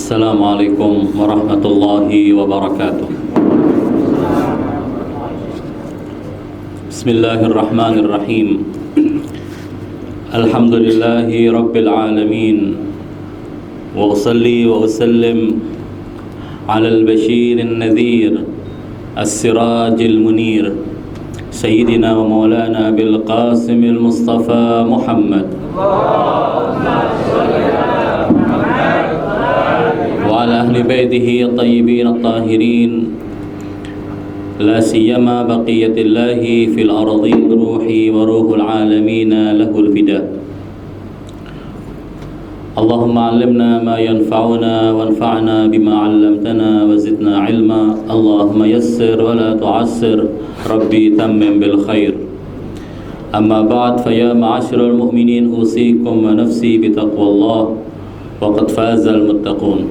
Assalamualaikum warahmatullahi wabarakatuh. Bismillahirrahmanirrahim. Alhamdulillahi rabbil alamin. Wa usalli wa usallim ala al-bashir an-nadhir as-siraj al-munir Sayyidina wa maulana bil qasim al-mustafa Muhammad وعلى أهل بيته الطيبين الطاهرين لا سيما بقية الله في الأرض روحي وروح العالمين له الفداء. اللهم علمنا ما ينفعنا وانفعنا بما علمتنا وزدنا علما. اللهم يسر ولا تعسر ربي تمم بالخير. أما بعد فيا معاشر المؤمنين أوصيكم ونفسي بتقوى الله وقد فاز المتقون.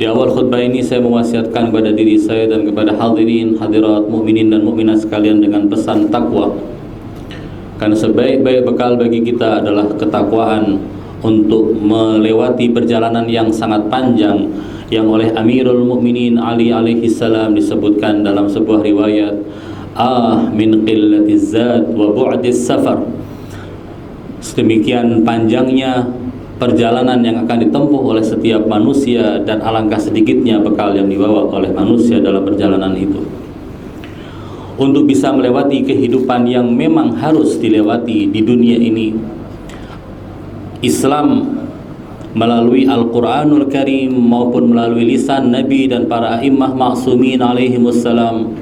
Di awal khutbah ini saya mewasiatkan kepada diri saya dan kepada hadirin, hadirat, mukminin dan mukminat sekalian dengan pesan takwa. Karena sebaik-baik bekal bagi kita adalah ketakwaan untuk melewati perjalanan yang sangat panjang yang oleh Amirul Mukminin Ali alaihi salam disebutkan dalam sebuah riwayat, min qillatiz zad wa bu'dis safar. Sedemikian panjangnya perjalanan yang akan ditempuh oleh setiap manusia dan alangkah sedikitnya bekal yang dibawa oleh manusia dalam perjalanan itu. Untuk bisa melewati kehidupan yang memang harus dilewati di dunia ini, Islam melalui Al-Quranul Karim maupun melalui lisan Nabi dan para a'immah ma'sumin alaihimussalam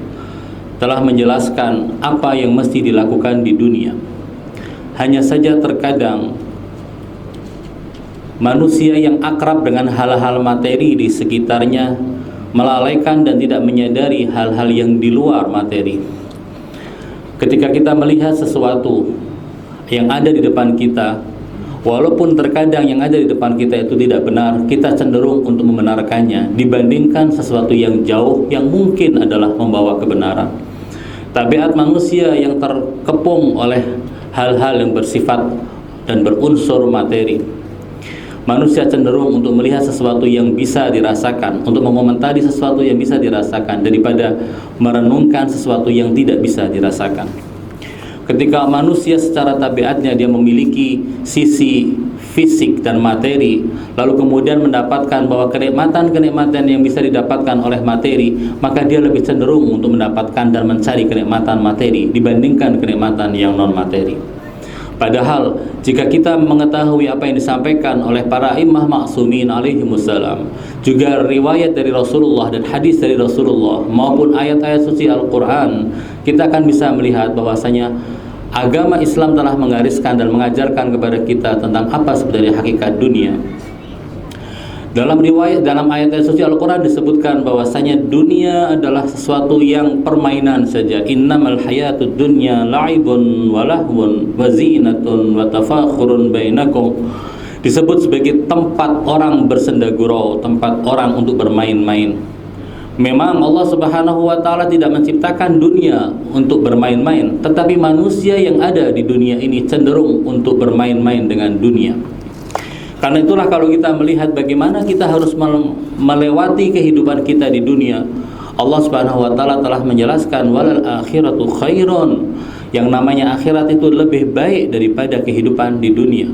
telah menjelaskan apa yang mesti dilakukan di dunia. Hanya saja terkadang manusia yang akrab dengan hal-hal materi di sekitarnya melalaikan dan tidak menyadari hal-hal yang di luar materi. Ketika kita melihat sesuatu yang ada di depan kita, walaupun terkadang yang ada di depan kita itu tidak benar, kita cenderung untuk membenarkannya dibandingkan sesuatu yang jauh yang mungkin adalah membawa kebenaran. Tabiat manusia yang terkepung oleh hal-hal yang bersifat dan berunsur materi. Manusia cenderung untuk melihat sesuatu yang bisa dirasakan, untuk mengomentari sesuatu yang bisa dirasakan daripada merenungkan sesuatu yang tidak bisa dirasakan. Ketika manusia secara tabiatnya dia memiliki sisi fisik dan materi, lalu kemudian mendapatkan bahwa kenikmatan-kenikmatan yang bisa didapatkan oleh materi, maka dia lebih cenderung untuk mendapatkan dan mencari kenikmatan materi dibandingkan kenikmatan yang non materi. Padahal jika kita mengetahui apa yang disampaikan oleh para imam ma'sumin alaihimussalam, juga riwayat dari Rasulullah dan hadis dari Rasulullah maupun ayat-ayat suci Al-Quran, kita akan bisa melihat bahwasanya agama Islam telah menggariskan dan mengajarkan kepada kita tentang apa sebenarnya hakikat dunia. Dalam riwayat, dalam ayat-ayat suci Al-Quran disebutkan bahwasanya dunia adalah sesuatu yang permainan saja. Innamal hayatud dunya la'ibun wa lahwun wa zinatun wa tafakhurun bainakum. Disebut sebagai tempat orang bersenda gurau, tempat orang untuk bermain-main. Memang Allah Subhanahu wa taala tidak menciptakan dunia untuk bermain-main, tetapi manusia yang ada di dunia ini cenderung untuk bermain-main dengan dunia. Karena itulah kalau kita melihat bagaimana kita harus melewati kehidupan kita di dunia, Allah Subhanahu wa taala telah menjelaskan walal akhiratu khairun. Yang namanya akhirat itu lebih baik daripada kehidupan di dunia.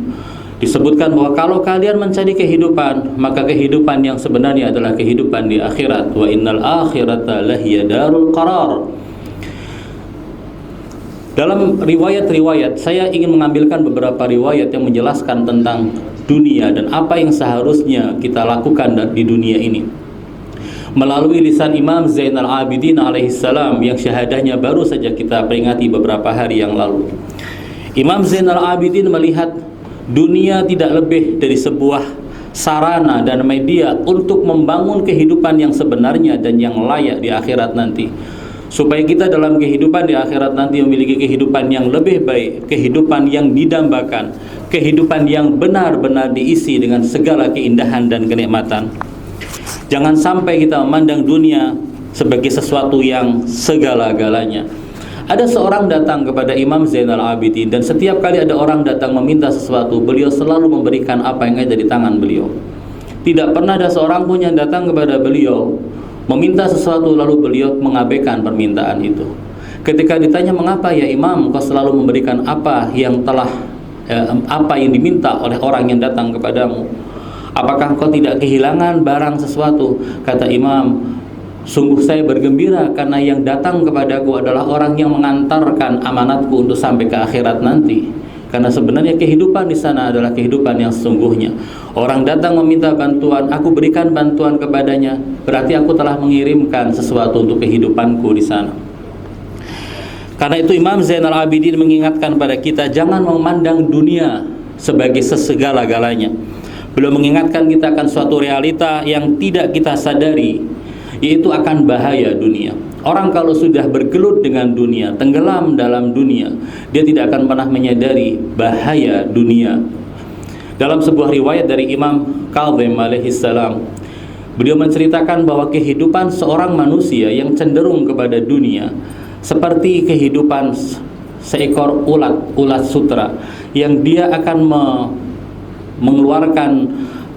Disebutkan bahwa kalau kalian mencari kehidupan, maka kehidupan yang sebenarnya adalah kehidupan di akhirat. Wa innal akhirata lahiya darul qarar. Dalam riwayat-riwayat, saya ingin mengambilkan beberapa riwayat yang menjelaskan tentang dunia dan apa yang seharusnya kita lakukan di dunia ini. Melalui lisan Imam Zainal Abidin alaihissalam yang syahadahnya baru saja kita peringati beberapa hari yang lalu. Imam Zainal Abidin melihat dunia tidak lebih dari sebuah sarana dan media untuk membangun kehidupan yang sebenarnya dan yang layak di akhirat nanti. Supaya kita dalam kehidupan di akhirat nanti memiliki kehidupan yang lebih baik, kehidupan yang didambakan, kehidupan yang benar-benar diisi dengan segala keindahan dan kenikmatan. Jangan sampai kita memandang dunia sebagai sesuatu yang segala-galanya. Ada seorang datang kepada Imam Zainal Abidin, dan setiap kali ada orang datang meminta sesuatu, beliau selalu memberikan apa yang ada di tangan beliau. Tidak pernah ada seorang pun yang datang kepada beliau meminta sesuatu lalu beliau mengabaikan permintaan itu. Ketika ditanya, mengapa ya Imam kau selalu memberikan apa yang diminta oleh orang yang datang kepadamu? Apakah kau tidak kehilangan barang sesuatu? Kata Imam, sungguh saya bergembira karena yang datang kepadaku adalah orang yang mengantarkan amanatku untuk sampai ke akhirat nanti. Karena sebenarnya kehidupan di sana adalah kehidupan yang sesungguhnya. Orang datang meminta bantuan, aku berikan bantuan kepadanya, berarti aku telah mengirimkan sesuatu untuk kehidupanku di sana. Karena itu Imam Zainal Abidin mengingatkan pada kita, jangan memandang dunia sebagai sesegala-galanya. Beliau mengingatkan kita akan suatu realita yang tidak kita sadari, yaitu akan bahaya dunia. Orang kalau sudah bergelut dengan dunia, tenggelam dalam dunia, dia tidak akan pernah menyadari bahaya dunia. Dalam sebuah riwayat dari Imam Kazim alaihissalam, beliau menceritakan bahwa kehidupan seorang manusia yang cenderung kepada dunia seperti kehidupan seekor ulat sutra yang dia akan mengeluarkan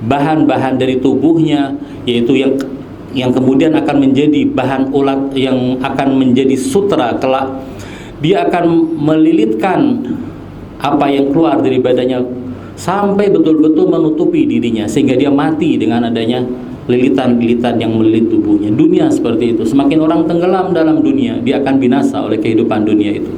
bahan-bahan dari tubuhnya, yaitu yang kemudian akan menjadi bahan ulat yang akan menjadi sutra kelak. Dia akan melilitkan apa yang keluar dari badannya sampai betul-betul menutupi dirinya sehingga dia mati dengan adanya lilitan-lilitan yang melilit tubuhnya. Dunia seperti itu. Semakin orang tenggelam dalam dunia, dia akan binasa oleh kehidupan dunia itu.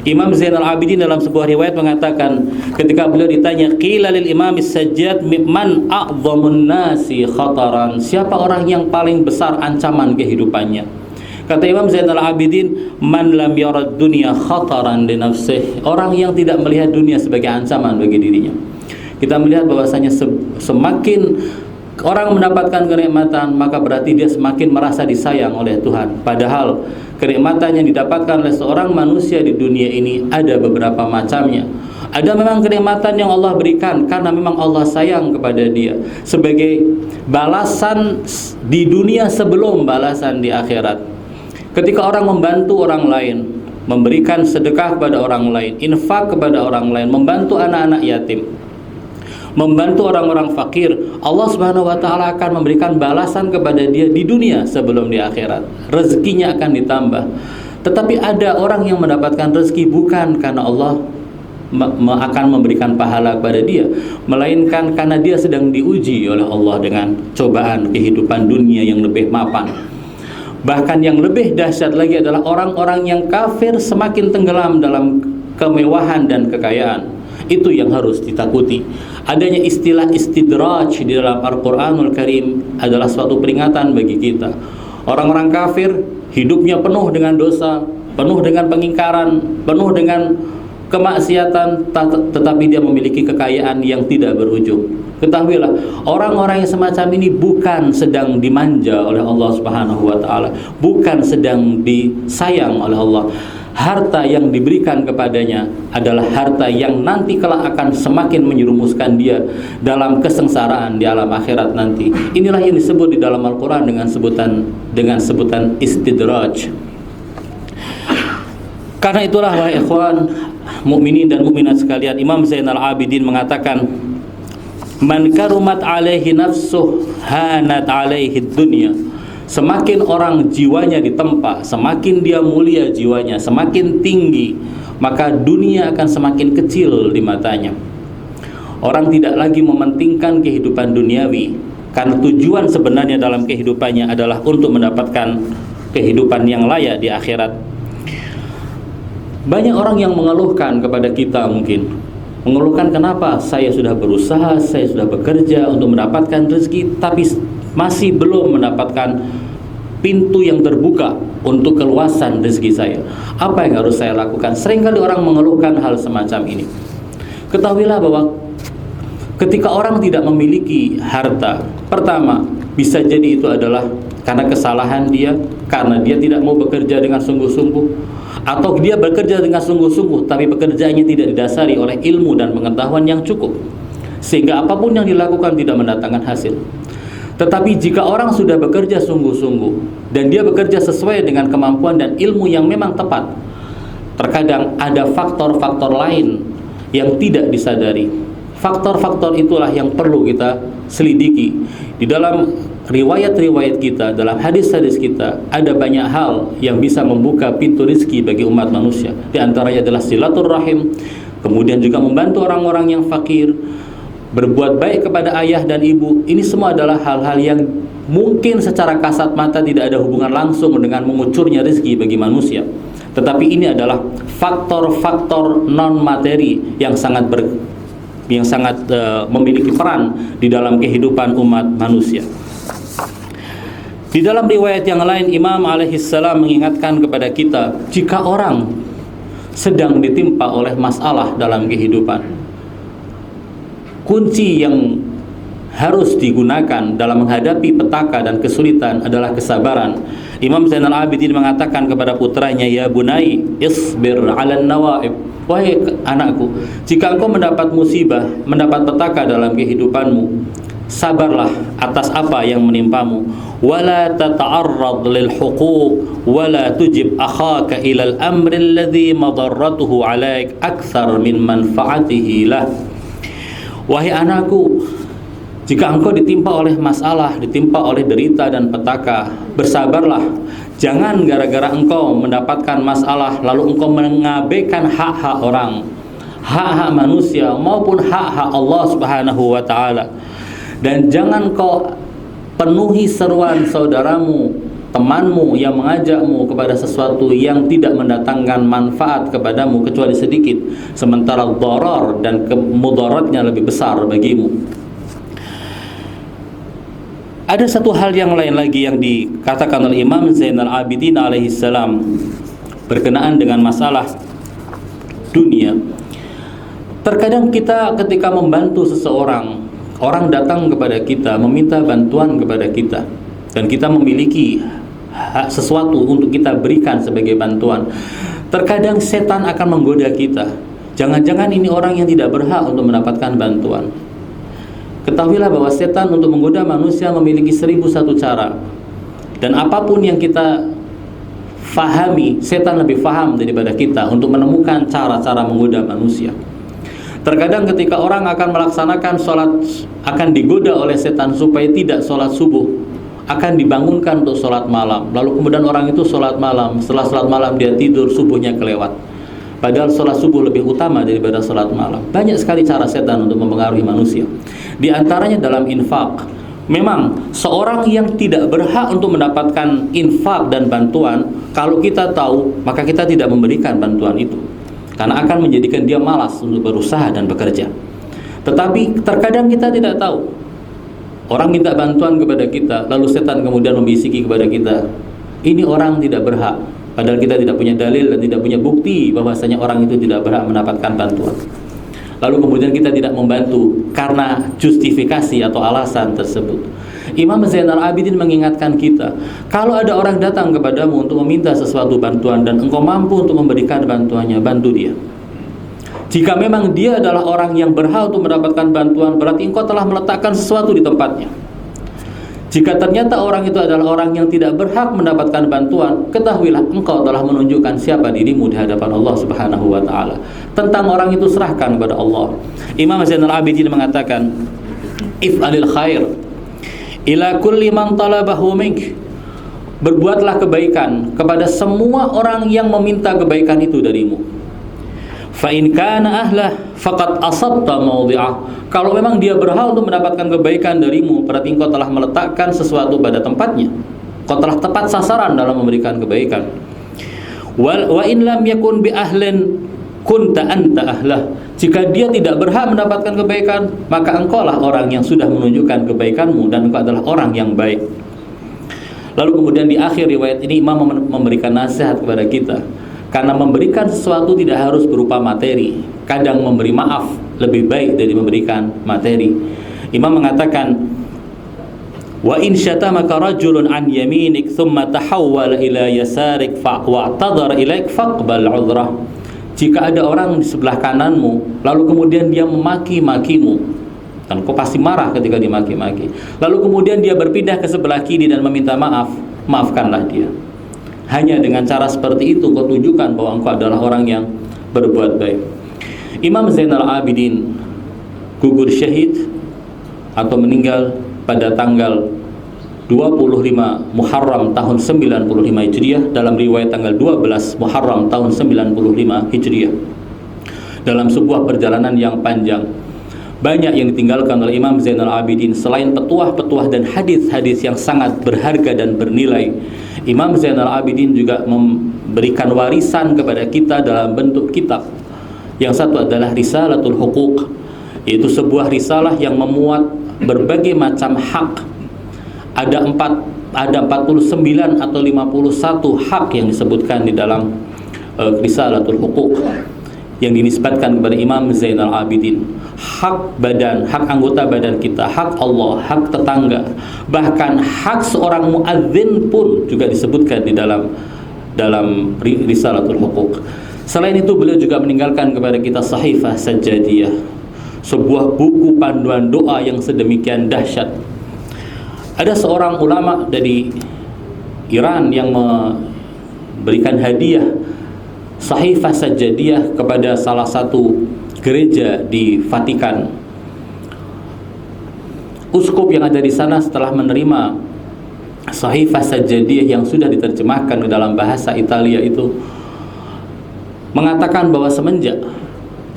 Imam Zainal Abidin dalam sebuah riwayat mengatakan, ketika beliau ditanya, qila lil imam as-sajjad man a'dhamun nasi khataran, siapa orang yang paling besar ancaman kehidupannya? Kata Imam Zainal Abidin, man lam yarad dunya khataran li nafsihi, orang yang tidak melihat dunia sebagai ancaman bagi dirinya. Kita melihat bahwasanya semakin orang mendapatkan kenikmatan, maka berarti dia semakin merasa disayang oleh Tuhan. Padahal kenikmatan yang didapatkan oleh seorang manusia di dunia ini ada beberapa macamnya. Ada memang kenikmatan yang Allah berikan karena memang Allah sayang kepada dia, sebagai balasan di dunia sebelum balasan di akhirat. Ketika orang membantu orang lain, memberikan sedekah kepada orang lain, infak kepada orang lain, membantu anak-anak yatim, membantu orang-orang fakir, Allah Subhanahu wa taala akan memberikan balasan kepada dia di dunia sebelum di akhirat. Rezekinya akan ditambah. Tetapi ada orang yang mendapatkan rezeki bukan karena Allah akan memberikan pahala kepada dia, melainkan karena dia sedang diuji oleh Allah dengan cobaan kehidupan dunia yang lebih mapan. Bahkan yang lebih dahsyat lagi adalah orang-orang yang kafir semakin tenggelam dalam kemewahan dan kekayaan. Itu yang harus ditakuti. Adanya istilah istidraj di dalam Al-Quranul Karim adalah suatu peringatan bagi kita. Orang-orang kafir hidupnya penuh dengan dosa, penuh dengan pengingkaran, penuh dengan kemaksiatan, tetapi dia memiliki kekayaan yang tidak berujung. Ketahuilah, orang-orang yang semacam ini bukan sedang dimanja oleh Allah Subhanahu wa taala, bukan sedang disayang oleh Allah. Harta yang diberikan kepadanya adalah harta yang nanti kelak akan semakin menyerumuskan dia dalam kesengsaraan di alam akhirat nanti. Inilah yang disebut di dalam Al-Quran dengan sebutan istidraj. Karena itulah wahai ikhwan mukminin dan mukminat sekalian, Imam Zainal Abidin mengatakan, man karumat alaihi nafsuh hanat alaihi dunya. Semakin orang jiwanya ditempa, semakin dia mulia jiwanya, semakin tinggi, maka dunia akan semakin kecil di matanya. Orang tidak lagi mementingkan kehidupan duniawi, karena tujuan sebenarnya dalam kehidupannya adalah untuk mendapatkan kehidupan yang layak di akhirat. Banyak orang yang mengeluhkan kepada kita, mungkin mengeluhkan, kenapa saya sudah berusaha, saya sudah bekerja untuk mendapatkan rezeki, tapi masih belum mendapatkan pintu yang terbuka untuk keluasan rezeki saya. Apa yang harus saya lakukan? Seringkali orang mengeluhkan hal semacam ini. Ketahuilah bahwa ketika orang tidak memiliki harta, pertama, bisa jadi itu adalah karena kesalahan dia, karena dia tidak mau bekerja dengan sungguh-sungguh, atau dia bekerja dengan sungguh-sungguh tapi pekerjaannya tidak didasari oleh ilmu dan pengetahuan yang cukup, sehingga apapun yang dilakukan tidak mendatangkan hasil. Tetapi jika orang sudah bekerja sungguh-sungguh dan dia bekerja sesuai dengan kemampuan dan ilmu yang memang tepat, terkadang ada faktor-faktor lain yang tidak disadari. Faktor-faktor itulah yang perlu kita selidiki. Di dalam riwayat-riwayat kita, dalam hadis-hadis kita, ada banyak hal yang bisa membuka pintu rezeki bagi umat manusia. Di antaranya adalah silaturahim, kemudian juga membantu orang-orang yang fakir, berbuat baik kepada ayah dan ibu. Ini semua adalah hal-hal yang mungkin secara kasat mata tidak ada hubungan langsung dengan mengucurnya rezeki bagi manusia, tetapi ini adalah faktor-faktor non materi yang sangat memiliki peran di dalam kehidupan umat manusia. Di dalam riwayat yang lain, Imam alaihissalam mengingatkan kepada kita, jika orang sedang ditimpa oleh masalah dalam kehidupan, kunci yang harus digunakan dalam menghadapi petaka dan kesulitan adalah kesabaran. Imam Zainal Abidin mengatakan kepada putranya, ya bunai isbir 'alan nawaib, wahai anakku, jika engkau mendapat musibah, mendapat petaka dalam kehidupanmu, sabarlah atas apa yang menimpamu. Wala tata'arrad lil huquq wala tujib akhaka ila al-amri alladhi madarratuhu 'alaik akthar min manfaatihi lah. Wahai anakku, jika engkau ditimpa oleh masalah, ditimpa oleh derita dan petaka, bersabarlah. Jangan gara-gara engkau mendapatkan masalah lalu engkau mengabaikan hak-hak orang, hak-hak manusia maupun hak-hak Allah Subhanahu wa taala. Dan jangan kau penuhi seruan saudaramu, temanmu yang mengajakmu kepada sesuatu yang tidak mendatangkan manfaat kepadamu kecuali sedikit, sementara dharar dan mudaratnya lebih besar bagimu. Ada satu hal yang lain lagi yang dikatakan oleh Imam Zainal Abidin alaihissalam berkenaan dengan masalah dunia. Terkadang kita ketika membantu seseorang, orang datang kepada kita meminta bantuan kepada kita, dan kita memiliki sesuatu untuk kita berikan sebagai bantuan. Terkadang setan akan menggoda kita, jangan-jangan ini orang yang tidak berhak untuk mendapatkan bantuan. Ketahuilah bahwa setan untuk menggoda manusia memiliki 1001 cara, dan apapun yang kita fahami, setan lebih faham daripada kita untuk menemukan cara-cara menggoda manusia. Terkadang ketika orang akan melaksanakan sholat, akan digoda oleh setan supaya tidak sholat subuh, akan dibangunkan untuk sholat malam, lalu kemudian orang itu sholat malam, setelah sholat malam dia tidur, subuhnya kelewat, padahal sholat subuh lebih utama daripada sholat malam. Banyak sekali cara setan untuk mempengaruhi manusia. Di antaranya dalam infak. Memang seorang yang tidak berhak untuk mendapatkan infak dan bantuan, kalau kita tahu, maka kita tidak memberikan bantuan itu, karena akan menjadikan dia malas untuk berusaha dan bekerja. Tetapi terkadang kita tidak tahu, orang minta bantuan kepada kita, lalu setan kemudian membisiki kepada kita, ini orang tidak berhak, padahal kita tidak punya dalil dan tidak punya bukti bahwasanya orang itu tidak berhak mendapatkan bantuan. Lalu kemudian kita tidak membantu karena justifikasi atau alasan tersebut. Imam Zainal Abidin mengingatkan kita, kalau ada orang datang kepadamu untuk meminta sesuatu bantuan dan engkau mampu untuk memberikan bantuannya, bantu dia. Jika memang dia adalah orang yang berhak untuk mendapatkan bantuan, berarti engkau telah meletakkan sesuatu di tempatnya. Jika ternyata orang itu adalah orang yang tidak berhak mendapatkan bantuan, ketahuilah engkau telah menunjukkan siapa dirimu di hadapan Allah Subhanahu wa taala. Tentang orang itu serahkan kepada Allah. Imam Zainal Abidin mengatakan, if'alil khair ila kulli man talabahu mink. Berbuatlah kebaikan kepada semua orang yang meminta kebaikan itu darimu. Fa in kana ahlah faqad asabta mawdi'ah. Kalau memang dia berhak untuk mendapatkan kebaikan darimu, berarti engkau telah meletakkan sesuatu pada tempatnya. Engkau telah tepat sasaran dalam memberikan kebaikan. Wa in lam yakun bi ahlin kunta anta ahlah. Jika dia tidak berhak mendapatkan kebaikan, maka engkaulah orang yang sudah menunjukkan kebaikanmu dan engkau adalah orang yang baik. Lalu kemudian di akhir riwayat ini Imam memberikan nasihat kepada kita, karena memberikan sesuatu tidak harus berupa materi. Kadang memberi maaf lebih baik dari memberikan materi. Imam mengatakan, wa in syatamaka rajulun an yaminik thumma tahawwala ila yasarik wa'tadhar ilaik faqbal 'udhrah. Jika ada orang di sebelah kananmu lalu kemudian dia memaki-makimu, dan kau pasti marah ketika dimaki-maki, lalu kemudian dia berpindah ke sebelah kiri dan meminta maaf, maafkanlah dia. Hanya dengan cara seperti itu kau tunjukkan bahwa engkau adalah orang yang berbuat baik. Imam Zainal Abidin gugur syahid atau meninggal pada tanggal 25 Muharram tahun 95 Hijriah, dalam riwayat tanggal 12 Muharram tahun 95 Hijriah. Dalam sebuah perjalanan yang panjang, banyak yang ditinggalkan oleh Imam Zainal Abidin. Selain petuah-petuah dan hadis-hadis yang sangat berharga dan bernilai, Imam Zainal Abidin juga memberikan warisan kepada kita dalam bentuk kitab. Yang satu adalah Risalatul Huquq, yaitu sebuah risalah yang memuat berbagai macam hak. Ada 49 atau 51 hak yang disebutkan di dalam Risalatul Huquq yang dinisbatkan kepada Imam Zainal Abidin. Hak badan, hak anggota badan kita, hak Allah, hak tetangga, bahkan hak seorang muadzin pun juga disebutkan di dalam Risalatul Huquq. Selain itu beliau juga meninggalkan kepada kita Sahifah Sajjadiyah, sebuah buku panduan doa yang sedemikian dahsyat. Ada seorang ulama dari Iran yang memberikan hadiah Sahifah Sajjadiyah kepada salah satu gereja di Vatikan. Uskup yang ada di sana setelah menerima Sahifah Sajjadiyah yang sudah diterjemahkan ke dalam bahasa Italia itu mengatakan bahwa semenjak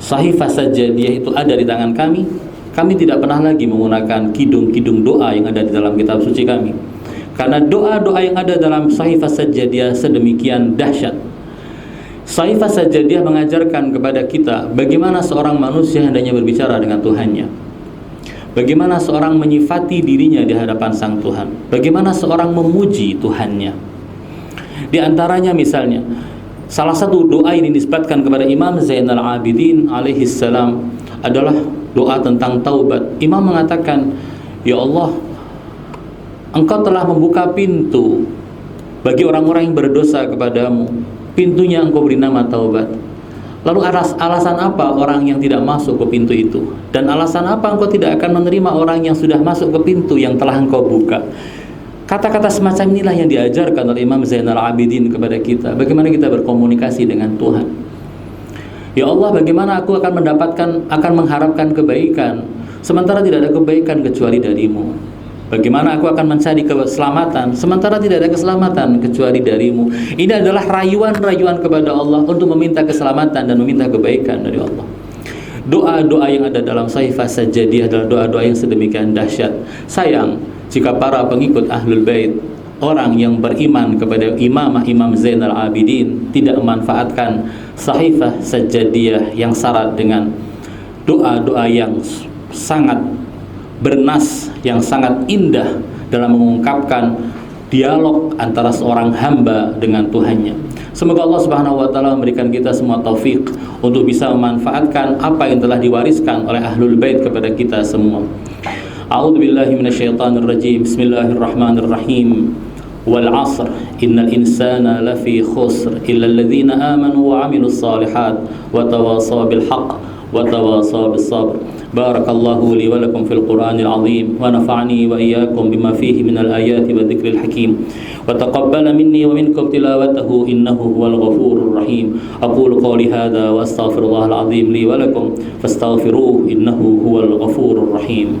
Sahifah Sajjadiyah itu ada di tangan kami tidak pernah lagi menggunakan kidung-kidung doa yang ada di dalam kitab suci kami, karena doa-doa yang ada dalam Sahifah Sajjadiyah sedemikian dahsyat. Sahifah Sajjadiyah mengajarkan kepada kita bagaimana seorang manusia hendaknya berbicara dengan Tuhannya, bagaimana seorang menyifati dirinya di hadapan Sang Tuhan, bagaimana seorang memuji Tuhannya. Di antaranya misalnya salah satu doa yang dinisbatkan kepada Imam Zainal Abidin alaihi salam adalah doa tentang taubat. Imam mengatakan, ya Allah, Engkau telah membuka pintu bagi orang-orang yang berdosa kepadamu. Pintunya Engkau beri nama taubat. Lalu alasan apa orang yang tidak masuk ke pintu itu? Dan alasan apa Engkau tidak akan menerima orang yang sudah masuk ke pintu yang telah Engkau buka? Kata-kata semacam inilah yang diajarkan oleh Imam Zainal Abidin kepada kita. Bagaimana kita berkomunikasi dengan Tuhan. Ya Allah, bagaimana aku akan mengharapkan kebaikan sementara tidak ada kebaikan kecuali darimu? Bagaimana aku akan mencari keselamatan sementara tidak ada keselamatan kecuali darimu? Ini adalah rayuan-rayuan kepada Allah untuk meminta keselamatan dan meminta kebaikan dari Allah. Doa-doa yang ada dalam Sahifah Sajjadiyah adalah doa-doa yang sedemikian dahsyat. Sayang jika para pengikut Ahlul Bait, orang yang beriman kepada Imam Zainal Abidin, tidak memanfaatkan Sahifah Sajjadiyah yang syarat dengan doa-doa yang sangat bernas, yang sangat indah dalam mengungkapkan dialog antara seorang hamba dengan Tuhannya. Semoga Allah Subhanahu wa taala memberikan kita semua taufik untuk bisa memanfaatkan apa yang telah diwariskan oleh Ahlul Bait kepada kita semua. A'udzu billahi minasyaitonir rajim. Bismillahirrahmanirrahim. Wal 'asr innal insana lafi khusr illa alladhina amanu wa 'amilus shalihat wa tawasaw bil haqq wa tawasaw bis sabr. Barakallahu li wa lakum fil Qur'anil 'azim wa nafa'ani wa iyyakum bima fihi minal ayati wa dzikril hakim wa taqabbala minni wa minkum tilawatahu innahu huwal ghafurur rahim. Aqulu qawli hadha wa astaghfirullahal 'azim li wa lakum fastaghfiruhu innahu huwal ghafurur rahim.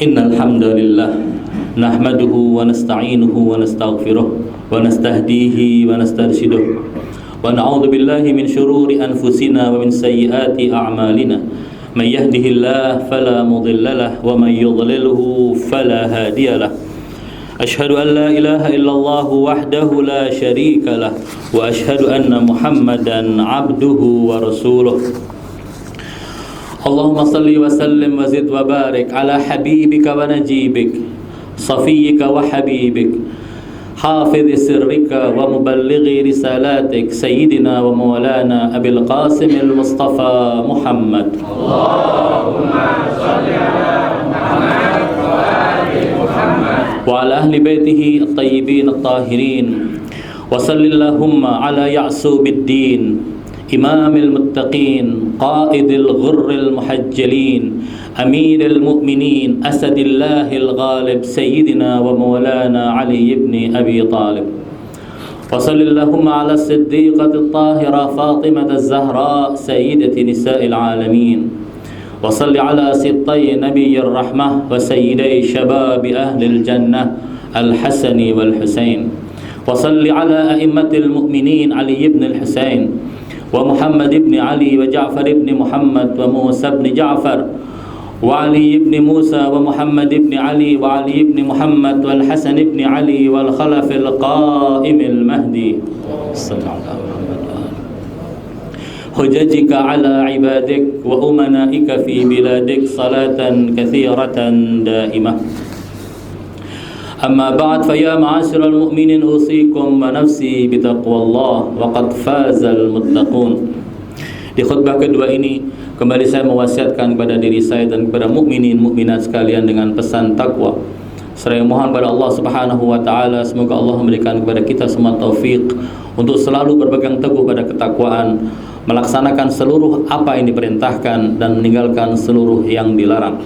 Innal hamdalillah nahmaduhu wa nasta'inuhu wa nastaghfiruh wa nastahdihi wa nastarshiduh wa na'udzu billahi min shururi anfusina wa min sayyiati a'malina man yahdihillahu fala mudilla lahu wa man yudlilhu fala hadiya lahu. Ashhadu an la ilaha illallah wahdahu la syarika lah wa ashhadu anna Muhammadan abduhu wa rasuluh. Allahumma salli wa sallim wa zid wa barik ala habibika wa najibik safiyyika wa habibik hafidh sirrika wa muballighi risalatik sayyidina wa maulana Abil Qasim al-Mustafa Muhammad. Allahumma salli ala Muhammad wa ali Muhammad wa ala ahli baitihi at-tayyibin at-tahirin wa sallallahumma ala ya'subiddin إمام المتقين قائد الغر المحجلين أمير المؤمنين أسد الله الغالب سيدنا ومولانا علي بن أبي طالب وصل اللهم على الصديقة الطاهرة فاطمة الزهراء سيدة نساء العالمين وصل على سبطي نبي الرحمة وسيدي شباب أهل الجنة الحسن والحسين وصل على أئمة المؤمنين علي بن الحسين ومحمد بن علي وجعفر بن محمد وموسى بن جعفر وعلي بن موسى ومحمد بن علي وعلي بن محمد والحسن بن علي والخلف القائم المهدي صلى الله عليه وسلم حججك على عبادك وأمنائك في بلادك صلاة كثيرة دائمة. Amma ba'd fa ya ma'asyiral mu'minin usikum wa nafsi bitaqwallah wa qad fazal muttaqun. Di khutbah kedua ini kembali saya mewasiatkan kepada diri saya dan kepada mukminin mukminat sekalian dengan pesan takwa. Saya mohon kepada Allah Subhanahu wa taala semoga Allah memberikan kepada kita semua taufik untuk selalu berpegang teguh pada ketakwaan, melaksanakan seluruh apa yang diperintahkan dan meninggalkan seluruh yang dilarang.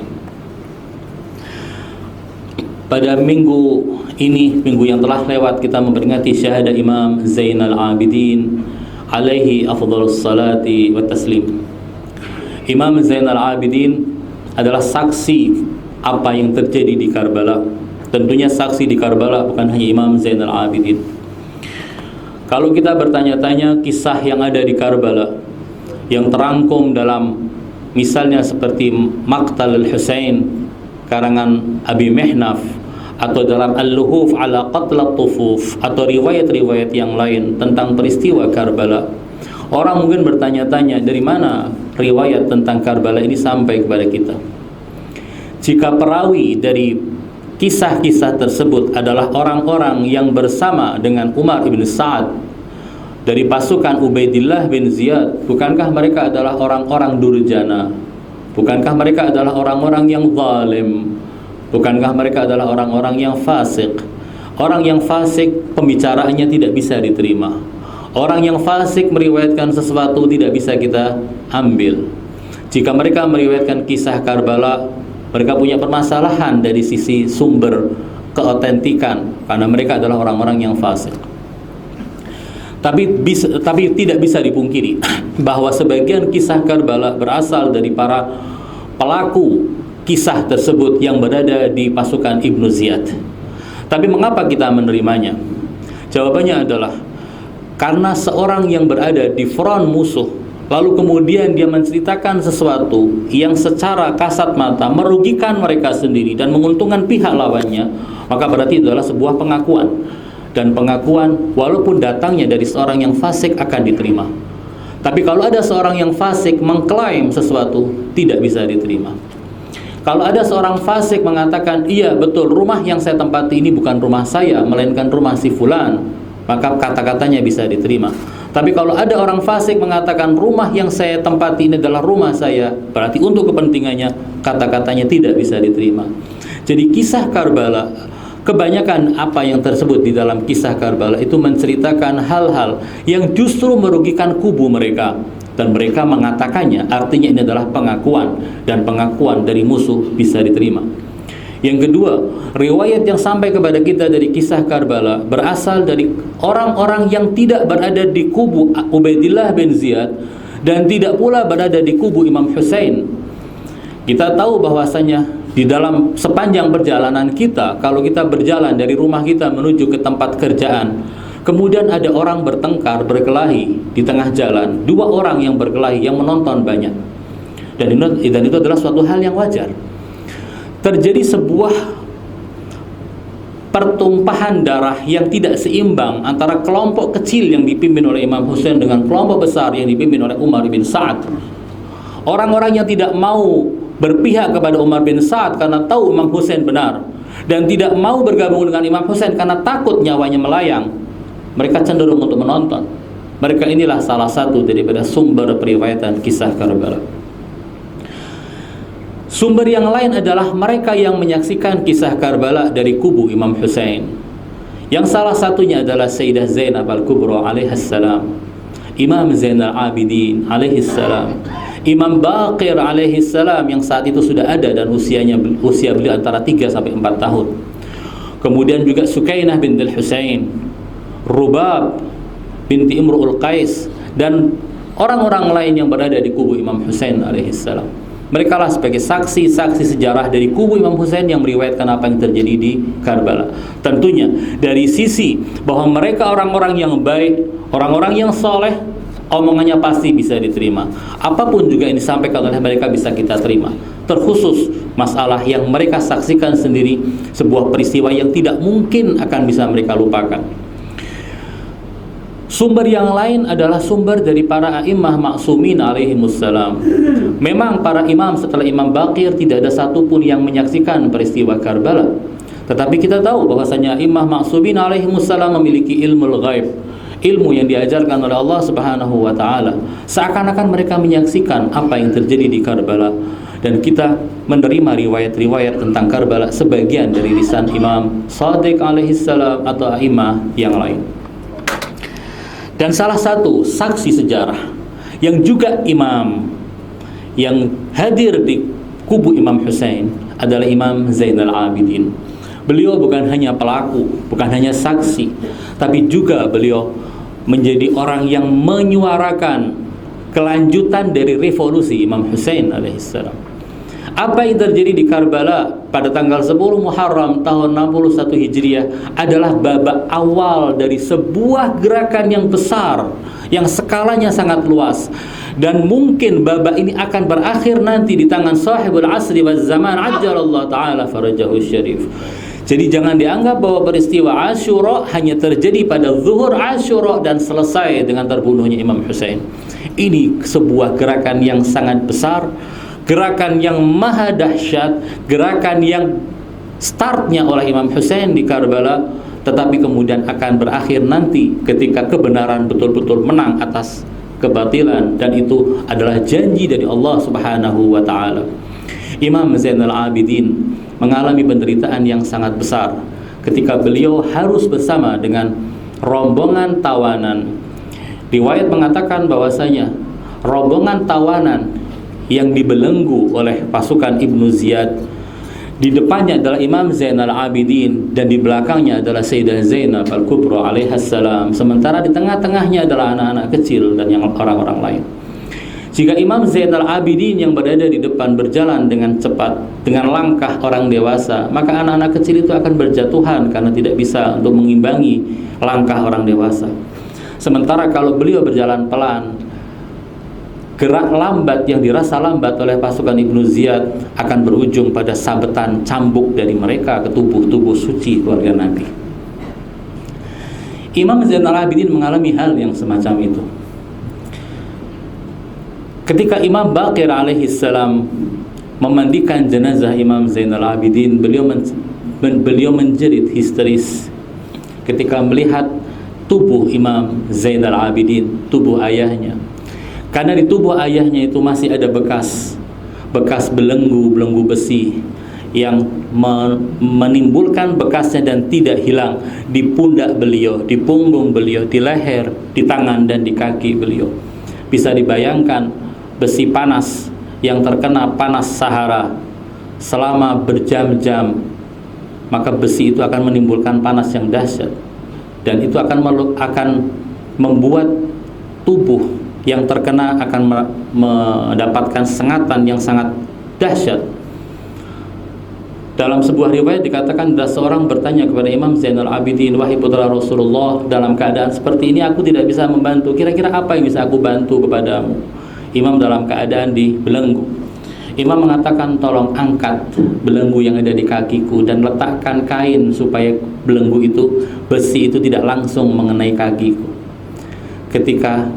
Pada minggu ini, minggu yang telah lewat, kita memperingati syahadah Imam Zainal Abidin alaihi afdhalus salati wa taslim. Imam Zainal Abidin adalah saksi apa yang terjadi di Karbala. Tentunya saksi di Karbala bukan hanya Imam Zainal Abidin. Kalau kita bertanya-tanya kisah yang ada di Karbala yang terangkum dalam misalnya seperti Maqtal al-Husain karangan Abi Mihnaf atau dalam Al-Luhuf ala Qatlat Tufuf atau riwayat-riwayat yang lain tentang peristiwa Karbala, orang mungkin bertanya-tanya dari mana riwayat tentang Karbala ini sampai kepada kita. Jika perawi dari kisah-kisah tersebut adalah orang-orang yang bersama dengan Umar ibn Sa'ad dari pasukan Ubaidillah bin Ziyad, bukankah mereka adalah orang-orang durjana? Bukankah mereka adalah orang-orang yang zalim? Bukankah mereka adalah orang-orang yang fasik? Orang yang fasik pembicaraannya tidak bisa diterima. Orang yang fasik meriwayatkan sesuatu tidak bisa kita ambil. Jika mereka meriwayatkan kisah Karbala, mereka punya permasalahan dari sisi sumber keotentikan karena mereka adalah orang-orang yang fasik. Tapi tidak bisa dipungkiri bahwa sebagian kisah Karbala berasal dari para pelaku kisah tersebut yang berada di pasukan Ibnu Ziyad. Tapi mengapa kita menerimanya? Jawabannya adalah karena seorang yang berada di front musuh lalu kemudian dia menceritakan sesuatu yang secara kasat mata merugikan mereka sendiri dan menguntungkan pihak lawannya, maka berarti itu adalah sebuah pengakuan. Dan pengakuan walaupun datangnya dari seorang yang fasik akan diterima. Tapi kalau ada seorang yang fasik mengklaim sesuatu, tidak bisa diterima. Kalau ada seorang fasik mengatakan, iya betul rumah yang saya tempati ini bukan rumah saya, melainkan rumah si fulan, maka kata-katanya bisa diterima. Tapi kalau ada orang fasik mengatakan rumah yang saya tempati ini adalah rumah saya, berarti untuk kepentingannya kata-katanya tidak bisa diterima. Jadi kisah Karbala, kebanyakan apa yang tersebut di dalam kisah Karbala itu menceritakan hal-hal yang justru merugikan kubu mereka, dan mereka mengatakannya, artinya ini adalah pengakuan, dan pengakuan dari musuh bisa diterima. Yang kedua, riwayat yang sampai kepada kita dari kisah Karbala berasal dari orang-orang yang tidak berada di kubu Ubaidillah bin Ziyad dan tidak pula berada di kubu Imam Husain. Kita tahu bahwasanya Di dalam sepanjang perjalanan kita, kalau kita berjalan dari rumah kita menuju ke tempat kerjaan, kemudian ada orang bertengkar, berkelahi di tengah jalan, dua orang yang berkelahi, yang menonton banyak, dan itu adalah suatu hal yang wajar. Terjadi sebuah pertumpahan darah yang tidak seimbang antara kelompok kecil yang dipimpin oleh Imam Husain dengan kelompok besar yang dipimpin oleh Umar bin Sa'ad. Orang-orang yang tidak mau berpihak kepada Umar bin Sa'ad karena tahu Imam Husain benar, dan tidak mau bergabung dengan Imam Husain karena takut nyawanya melayang, mereka cenderung untuk menonton. Mereka inilah salah satu daripada sumber periwayatan kisah Karbala. Sumber yang lain adalah mereka yang menyaksikan kisah Karbala dari kubu Imam Husain, yang salah satunya adalah Sayyidah Zainab Al-Kubra alaihassalam, Imam Zainal Abidin alaihassalam, Imam Baqir alaihissalam yang saat itu sudah ada dan usia beliau antara 3 sampai 4 tahun. Kemudian juga Sukainah binti Husain, Rubab binti Imru'ul Qais, dan orang-orang lain yang berada di kubu Imam Husain alaihissalam. Mereka lah sebagai saksi-saksi sejarah dari kubu Imam Husain yang meriwayatkan apa yang terjadi di Karbala. Tentunya dari sisi bahwa mereka orang-orang yang baik, orang-orang yang soleh, omongannya pasti bisa diterima. Apapun juga yang disampaikan oleh mereka bisa kita terima. Terkhusus masalah yang mereka saksikan sendiri, sebuah peristiwa yang tidak mungkin akan bisa mereka lupakan. Sumber yang lain adalah sumber dari para a'immah ma'sumin alaihimussalam. Memang para imam setelah Imam Baqir tidak ada satupun yang menyaksikan peristiwa Karbala, tetapi kita tahu bahwasanya a'immah ma'sumin alaihimussalam memiliki ilmu ghaib, ilmu yang diajarkan oleh Allah Subhanahu wa taala. Seakan-akan mereka menyaksikan apa yang terjadi di Karbala, dan kita menerima riwayat-riwayat tentang Karbala sebagian dari lisan Imam Shadiq alaihissalam atau a'immah yang lain. Dan salah satu saksi sejarah yang juga imam yang hadir di kubu Imam Husain adalah Imam Zainal Abidin. Beliau bukan hanya pelaku, bukan hanya saksi, tapi juga beliau menjadi orang yang menyuarakan kelanjutan dari revolusi Imam Husain alaihissalam. Apa yang terjadi di Karbala pada tanggal 10 Muharram tahun 61 Hijriah adalah babak awal dari sebuah gerakan yang besar, yang skalanya sangat luas, dan mungkin babak ini akan berakhir nanti di tangan sahibul asri waz zaman ajjalallahu ta'ala farajahu syarif. Jadi jangan dianggap bahwa peristiwa Asyura hanya terjadi pada zuhur Asyura dan selesai dengan terbunuhnya Imam Husain. Ini sebuah gerakan yang sangat besar, gerakan yang maha dahsyat, gerakan yang startnya oleh Imam Husain di Karbala, tetapi kemudian akan berakhir nanti ketika kebenaran betul-betul menang atas kebatilan, dan itu adalah janji dari Allah Subhanahu wa taala. Imam Zainal Abidin mengalami penderitaan yang sangat besar ketika beliau harus bersama dengan rombongan tawanan. Riwayat mengatakan bahwasanya rombongan tawanan yang dibelenggu oleh pasukan Ibnu Ziyad, di depannya adalah Imam Zainal Abidin dan di belakangnya adalah Sayyidah Zainab Al-Kubra alaihassalam, sementara di tengah-tengahnya adalah anak-anak kecil dan yang orang-orang lain. Jika Imam Zainal Abidin yang berada di depan berjalan dengan cepat, dengan langkah orang dewasa, maka anak-anak kecil itu akan berjatuhan karena tidak bisa untuk mengimbangi langkah orang dewasa. Sementara kalau beliau berjalan pelan, gerak lambat yang dirasa lambat oleh pasukan Ibnu Ziyad akan berujung pada sabetan cambuk dari mereka ke tubuh-tubuh suci keluarga Nabi. Imam Zainal Abidin mengalami hal yang semacam itu. Ketika Imam Baqir alaihissalam memandikan jenazah Imam Zainal Abidin, beliau menjerit histeris ketika melihat tubuh Imam Zainal Abidin, tubuh ayahnya. Karena di tubuh ayahnya itu masih ada bekas belenggu besi yang menimbulkan bekasnya dan tidak hilang di pundak beliau, di punggung beliau, di leher, di tangan dan di kaki beliau. Bisa dibayangkan besi panas yang terkena panas Sahara selama berjam-jam, maka besi itu akan menimbulkan panas yang dahsyat, dan itu akan membuat tubuh yang terkena akan mendapatkan sengatan yang sangat dahsyat. Dalam sebuah riwayat dikatakan ada seorang bertanya kepada Imam Zainal Abidin, "Wahai putra Rasulullah, dalam keadaan seperti ini aku tidak bisa membantu. Kira-kira apa yang bisa aku bantu kepadamu?" Imam dalam keadaan dibelenggu. Imam mengatakan, "Tolong angkat belenggu yang ada di kakiku dan letakkan kain supaya belenggu itu, besi itu tidak langsung mengenai kakiku." Ketika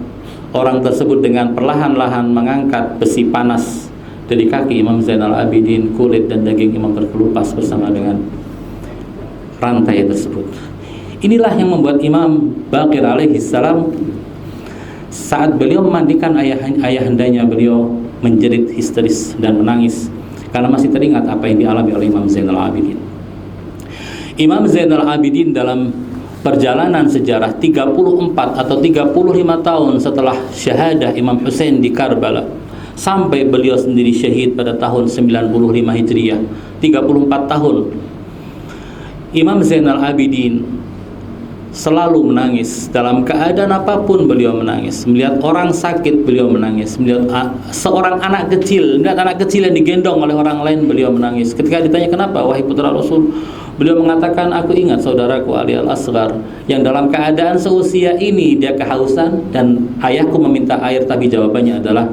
orang tersebut dengan perlahan-lahan mengangkat besi panas dari kaki Imam Zainal Abidin, kulit dan daging Imam terkelupas bersama dengan rantai tersebut. Inilah yang membuat Imam Baqir alaihi salam saat beliau memandikan ayahandanya, beliau menjerit histeris dan menangis karena masih teringat apa yang dialami oleh Imam Zainal Abidin. Imam Zainal Abidin dalam perjalanan sejarah 34 atau 35 tahun setelah syahadah Imam Husain di Karbala, sampai beliau sendiri syahid pada tahun 95 Hijriah, 34 tahun, Imam Zainal Abidin selalu menangis. Dalam keadaan apapun beliau menangis. Melihat orang sakit beliau menangis. Melihat seorang anak kecil, melihat anak kecil yang digendong oleh orang lain beliau menangis. Ketika ditanya kenapa, "Wahai putra Rasul," beliau mengatakan, "Aku ingat saudaraku Ali Al-Asghar yang dalam keadaan seusia ini dia kehausan dan ayahku meminta air, tapi jawabannya adalah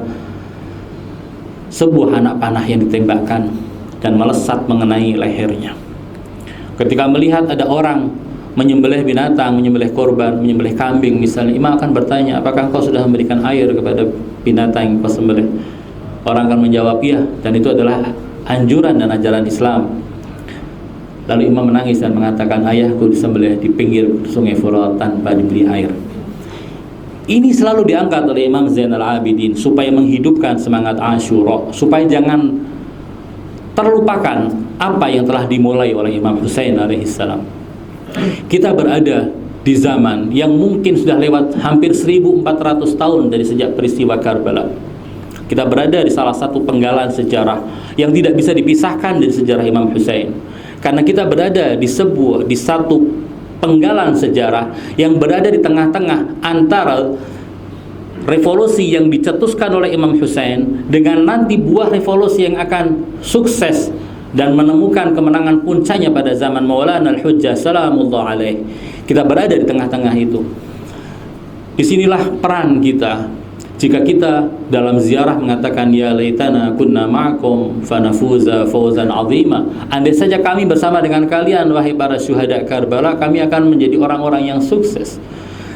sebuah anak panah yang ditembakkan dan melesat mengenai lehernya." Ketika melihat ada orang menyembelih binatang, menyembelih korban, menyembelih kambing misalnya, Imam akan bertanya, "Apakah engkau sudah memberikan air kepada binatang yang kau sembelih?" Orang akan menjawab, "Iya," dan itu adalah anjuran dan ajaran Islam. Lalu Imam menangis dan mengatakan, "Ayahku disembelih di pinggir sungai Furat tanpa diberi air." Ini selalu diangkat oleh Imam Zainal Abidin supaya menghidupkan semangat Asyura, supaya jangan terlupakan apa yang telah dimulai oleh Imam Husain alaihissalam. Kita berada di zaman yang mungkin sudah lewat hampir 1400 tahun dari sejak peristiwa Karbala. Kita berada di salah satu penggalan sejarah yang tidak bisa dipisahkan dari sejarah Imam Husain. Karena kita berada di satu penggalan sejarah yang berada di tengah-tengah antara revolusi yang dicetuskan oleh Imam Husain dengan nanti buah revolusi yang akan sukses dan menemukan kemenangan puncaknya pada zaman Maulana Al-Hujjah salamullah alaih. Kita berada di tengah-tengah itu. Disinilah peran kita. Jika kita dalam ziarah mengatakan, "Ya laitana kunna ma'akum fanafuza fawzan 'azima." Andai saja kami bersama dengan kalian wahai para syuhada Karbala, kami akan menjadi orang-orang yang sukses.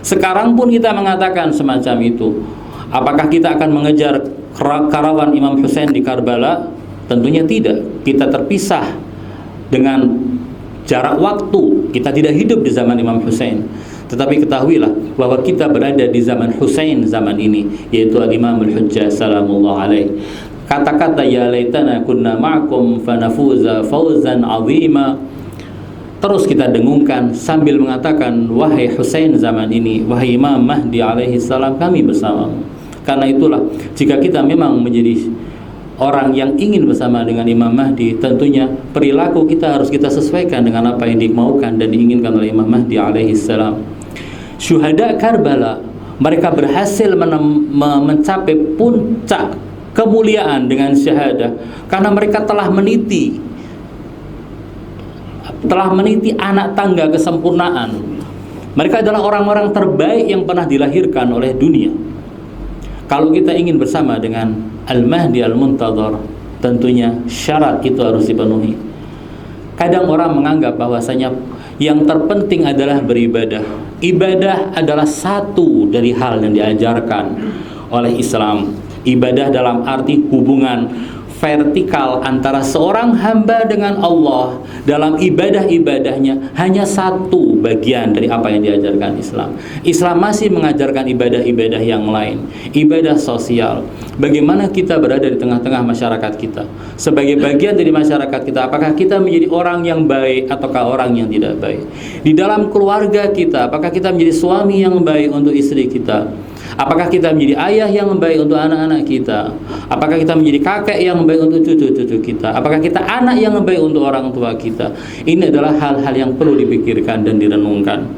Sekarang pun kita mengatakan semacam itu. Apakah kita akan mengejar karawan Imam Husain di Karbala? Tentunya tidak. Kita terpisah dengan jarak waktu. Kita tidak hidup di zaman Imam Husain. Tetapi ketahuilah bahwa kita berada di zaman Husain zaman ini, yaitu Al-Imam Al-Hujjah salamullah alaih. Kata-kata "ya laitana kunna ma'akum fanafuza fawzan 'azima" terus kita dengungkan sambil mengatakan, "Wahai Husain zaman ini, wahai Imam Mahdi alaihi salam, kami bersamamu." Karena itulah jika kita memang menjadi orang yang ingin bersama dengan Imam Mahdi, tentunya perilaku kita harus kita sesuaikan dengan apa yang dimaukan dan diinginkan oleh Imam Mahdi alaihi salam. Syuhada Karbala, mereka berhasil mencapai puncak kemuliaan dengan syahadah karena mereka telah meniti anak tangga kesempurnaan. Mereka adalah orang-orang terbaik yang pernah dilahirkan oleh dunia. Kalau kita ingin bersama dengan Al-Mahdi Al-Muntadhar, tentunya syarat itu harus dipenuhi. Kadang orang menganggap bahwasanya yang terpenting adalah beribadah. Ibadah adalah satu dari hal yang diajarkan oleh Islam. Ibadah dalam arti hubungan vertikal antara seorang hamba dengan Allah dalam ibadah-ibadahnya hanya satu bagian dari apa yang diajarkan Islam. Islam masih mengajarkan ibadah-ibadah yang lain, ibadah sosial. Bagaimana kita berada di tengah-tengah masyarakat kita sebagai bagian dari masyarakat kita, apakah kita menjadi orang yang baik ataukah orang yang tidak baik? Di dalam keluarga kita, apakah kita menjadi suami yang baik untuk istri kita? Apakah kita menjadi ayah yang baik untuk anak-anak kita? Apakah kita menjadi kakek yang baik untuk cucu-cucu kita? Apakah kita anak yang baik untuk orang tua kita? Ini adalah hal-hal yang perlu dipikirkan dan direnungkan.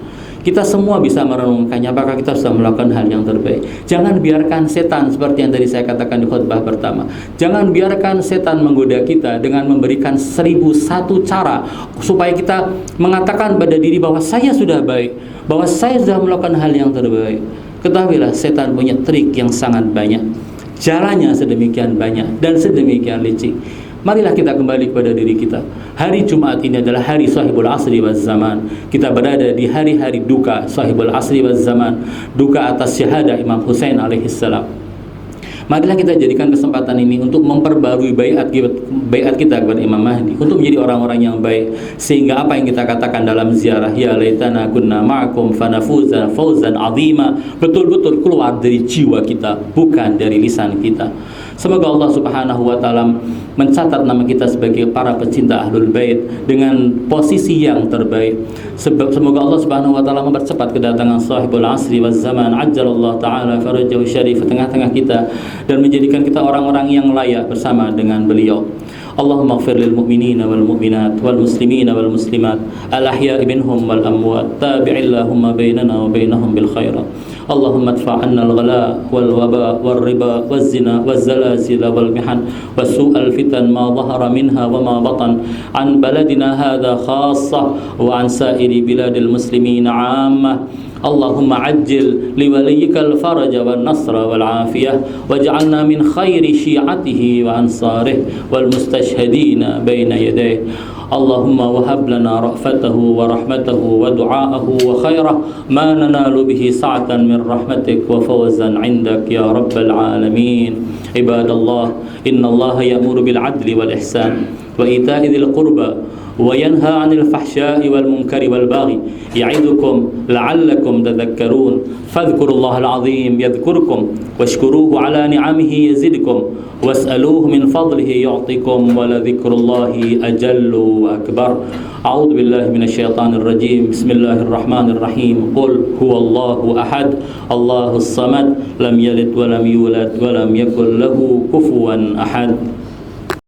Kita semua bisa merenungkannya, apakah kita sudah melakukan hal yang terbaik. Jangan biarkan setan, seperti yang tadi saya katakan di khutbah pertama, jangan biarkan setan menggoda kita dengan memberikan 1001 cara supaya kita mengatakan pada diri bahwa saya sudah baik, bahwa saya sudah melakukan hal yang terbaik. Ketahuilah, setan punya trik yang sangat banyak, jalannya sedemikian banyak dan sedemikian licik. Marilah kita kembali kepada diri kita. Hari Jumat ini adalah hari sahibul asri waz zaman. Kita berada di hari-hari duka sahibul asri waz zaman, duka atas syahadah Imam Husain alaihissalam. Marilah kita jadikan kesempatan ini untuk memperbarui baiat kita kepada Imam Mahdi, untuk menjadi orang-orang yang baik, sehingga apa yang kita katakan dalam ziarah, ya laitana kunna ma'akum fanafuza fawzan azima, betul-betul keluar dari jiwa kita, bukan dari lisan kita. Semoga Allah Subhanahu wa taala mencatat nama kita sebagai para pecinta Ahlul Bait dengan posisi yang terbaik. Semoga Allah Subhanahu wa taala mempercepat kedatangan sahibul asri waz zaman, ajjalallahu taala farajahu syarif di tengah-tengah kita dan menjadikan kita orang-orang yang layak bersama dengan beliau. Allahumma ighfir lil mu'minina wal mu'minat wal muslimina wal muslimat al ahya'i minhum wal amwat, tabi'illahumma bainana wa bainahum bil khairat. اللهم ادفع عنا الغلاء والوباء والربا والزنا والزلازل والمحن وسوء الفتن ما ظهر منها وما بطن عن بلدنا هذا خاصة وعن سائر بلاد المسلمين عامة. اللهم عجل لوليك الفرج والنصر والعافية واجعلنا من خير شيعته وأنصاره والمستشهدين بين يديه. اللهم وهب لنا رأفته ورحمته ودعاءه وخيره ما ننال به سعة من رحمتك وفوزا عندك يا رب العالمين. عباد الله، إن الله يأمر بالعدل والإحسان وإيتاء ذي القربى وينهى عن الفحشاء والمنكر والبغي يعظكم لعلكم تذكرون. فاذكروا الله العظيم يذكركم واشكروه على نعمه يزدكم واسألوه من فضله يعطكم ولذكر الله أجل وأكبر. أعوذ بالله من الشيطان الرجيم. بسم الله الرحمن الرحيم. قل هو الله أحد الله الصمد لم يلد ولم يولد ولم يكن له كفوا أحد.